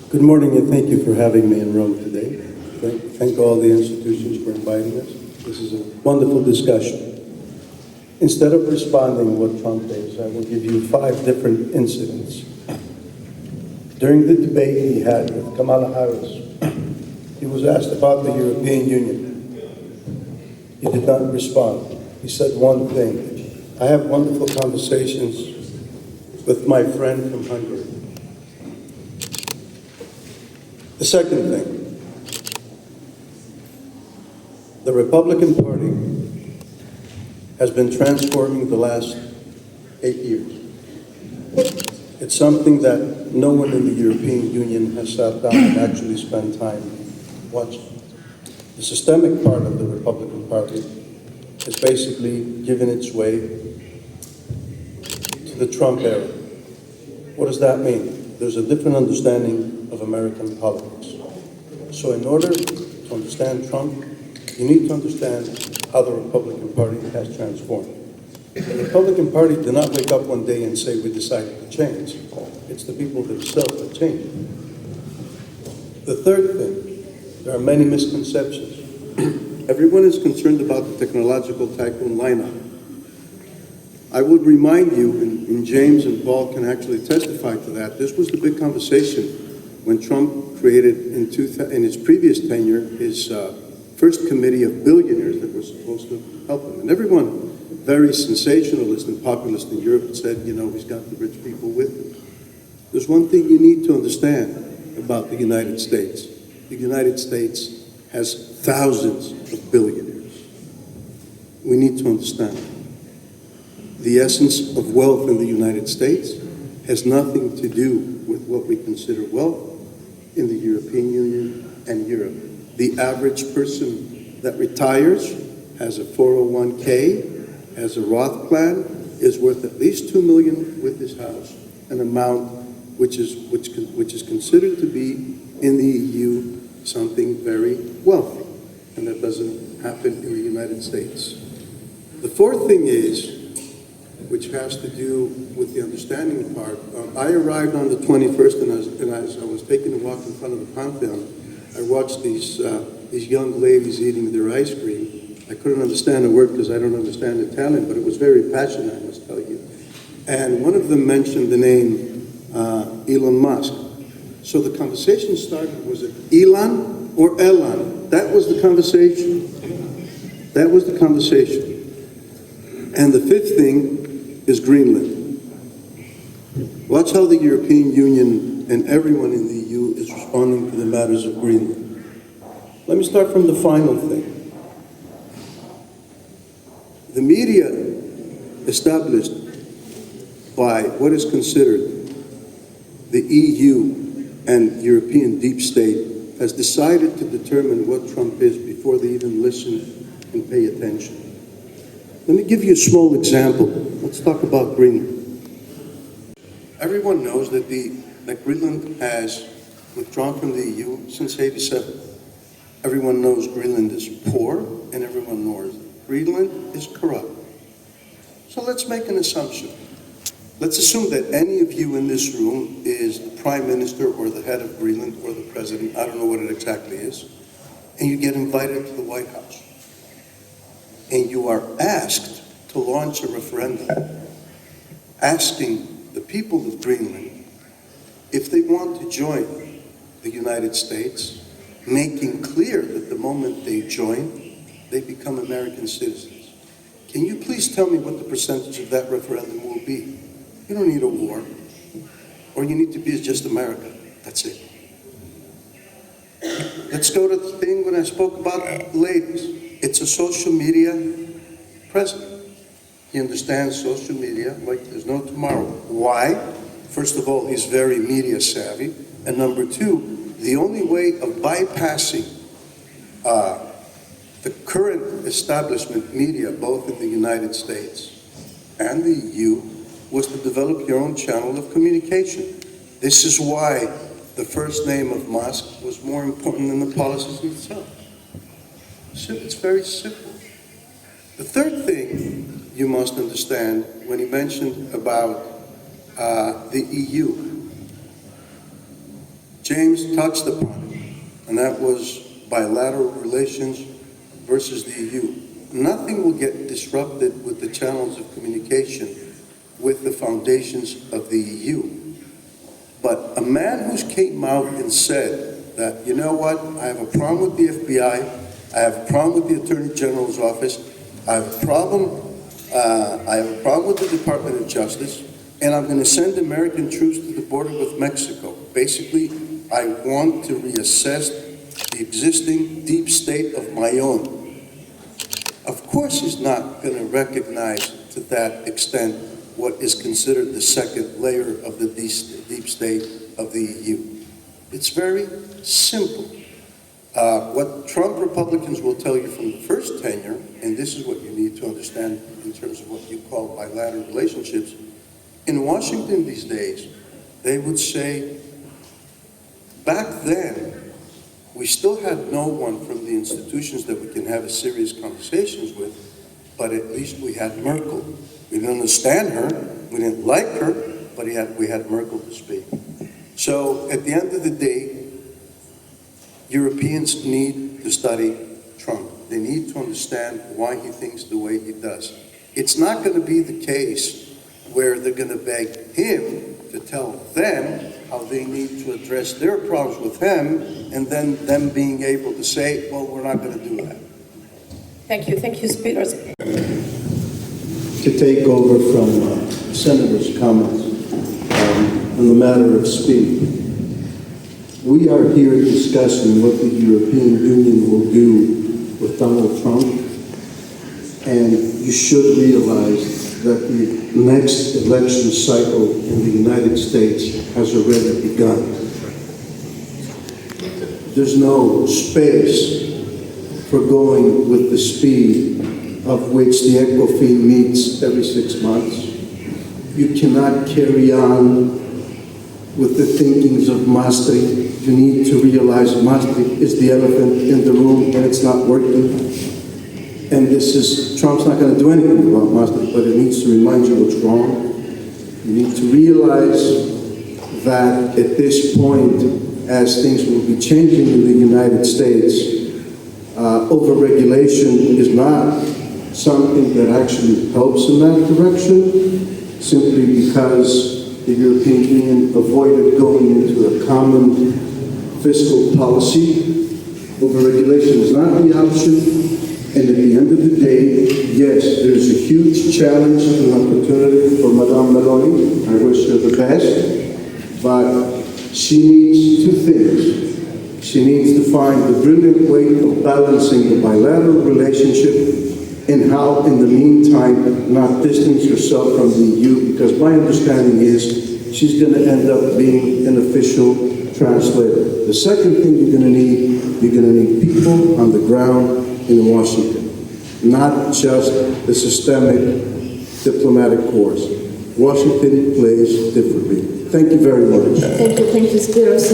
Good morning, and thank you for having me in Rome today. Thank all the institutions for inviting us. This is a wonderful discussion. Instead of responding what Trump is, I will give you 5 different incidents. During the debate he had with Kamala Harris, he was asked about the European Union. He did not respond. He said one thing. I have wonderful conversations with my friend from Hungary. The second thing, the Republican Party has been transforming the last 8 years. It's something that no one in the European Union has sat down and actually spent time watching. The systemic part of the Republican Party has basically given its way to the Trump era. What does that mean? There's a different understanding of American politics. So in order to understand Trump, you need to understand how the Republican Party has transformed. The Republican Party did not wake up one day and say, we decided to change. It's the people themselves that changed. The third thing, there are many misconceptions. Everyone is concerned about the technological tycoon lineup. I would remind you, and James and Paul can actually testify to that, this was the big conversation when Trump created in his previous tenure his first committee of billionaires that were supposed to help him. And everyone, very sensationalist and populist in Europe, said, you know, he's got the rich people with him. There's one thing you need to understand about the United States. The United States has thousands of billionaires. We need to understand that. The essence of wealth in the United States has nothing to do with what we consider wealth in the European Union and Europe. The average person that retires, has a 401k, has a Roth plan, is worth at least $2 million with his house, an amount which is considered to be in the EU something very wealthy, and that doesn't happen in the United States. The fourth thing is, which has to do with the understanding part. I arrived on the 21st, and as I was taking a walk in front of the Pantheon, I watched these young ladies eating their ice cream. I couldn't understand a word because I don't understand Italian, but it was very passionate, I must tell you. And one of them mentioned the name Elon Musk. So the conversation started, was it Elon or Elon? That was the conversation. That was the conversation. And the fifth thing is Greenland. Watch how the European Union and everyone in the EU is responding to the matters of Greenland. Let me start from the final thing. The media established by what is considered the EU and European deep state has decided to determine what Trump is before they even listen and pay attention. Let me give you a small example. Let's talk about Greenland. Everyone knows that Greenland has withdrawn from the EU since '87. Everyone knows Greenland is poor, and everyone knows Greenland is corrupt. So let's make an assumption. Let's assume that any of you in this room is the prime minister or the head of Greenland or the president, I don't know what it exactly is, and you get invited to the White House. And you are asked to launch a referendum asking the people of Greenland if they want to join the United States, making clear that the moment they join, they become American citizens. Can you please tell me what the percentage of that referendum will be? You don't need a war. All you need to be is just America. That's it. Let's go to the thing when I spoke about ladies. It's a social media president. He understands social media like there's no tomorrow. Why? First of all, he's very media savvy. And number two, the only way of bypassing the current establishment media, both in the United States and the EU, was to develop your own channel of communication. This is why the first name of Musk was more important than the policies itself. It's very simple. The third thing you must understand when he mentioned about the EU, James touched upon it, and that was bilateral relations versus the EU. Nothing will get disrupted with the channels of communication with the foundations of the EU. But a man who came out and said that, you know what, I have a problem with the FBI, I have a problem with the Attorney General's office, I have a problem with the Department of Justice, and I'm going to send American troops to the border with Mexico. Basically, I want to reassess the existing deep state of my own. Of course he's not going to recognize to that extent what is considered the second layer of the deep state of the EU. It's very simple. What Trump Republicans will tell you from the first tenure, and this is what you need to understand in terms of what you call bilateral relationships, in Washington these days, they would say, back then, we still had no one from the institutions that we can have a serious conversations with, but at least we had Merkel. We didn't understand her, we didn't like her, but we had Merkel to speak. So at the end of the day, Europeans need to study Trump. They need to understand why he thinks the way he does. It's not going to be the case where they're going to beg him to tell them how they need to address their problems with him, and then them being able to say, well, we're not going to do that. Thank you, speakers. To take over from Senator's comments on the matter of speed. We are here discussing what the European Union will do with Donald Trump, and you should realize that the next election cycle in the United States has already begun. There's no space for going with the speed of which the ECOFIN meets every 6 months. You cannot carry on with the thinkings of Maastricht. You need to realize Maastricht is the elephant in the room and it's not working. And Trump's not going to do anything about Maastricht, but it needs to remind you what's wrong. You need to realize that at this point, as things will be changing in the United States, overregulation is not something that actually helps in that direction, simply because the European Union avoided going into a common fiscal policy. Overregulation is not the option. And at the end of the day, yes, there's a huge challenge and opportunity for Madame Meloni. I wish her the best. But she needs two things. She needs to find the brilliant way of balancing the bilateral relationship and how, in the meantime, not distance herself from the EU, because my understanding is she's going to end up being an official translator. The second thing you're going to need people on the ground in Washington, not just the systemic diplomatic corps. Washington plays differently. Thank you very much. Thank you, speakers.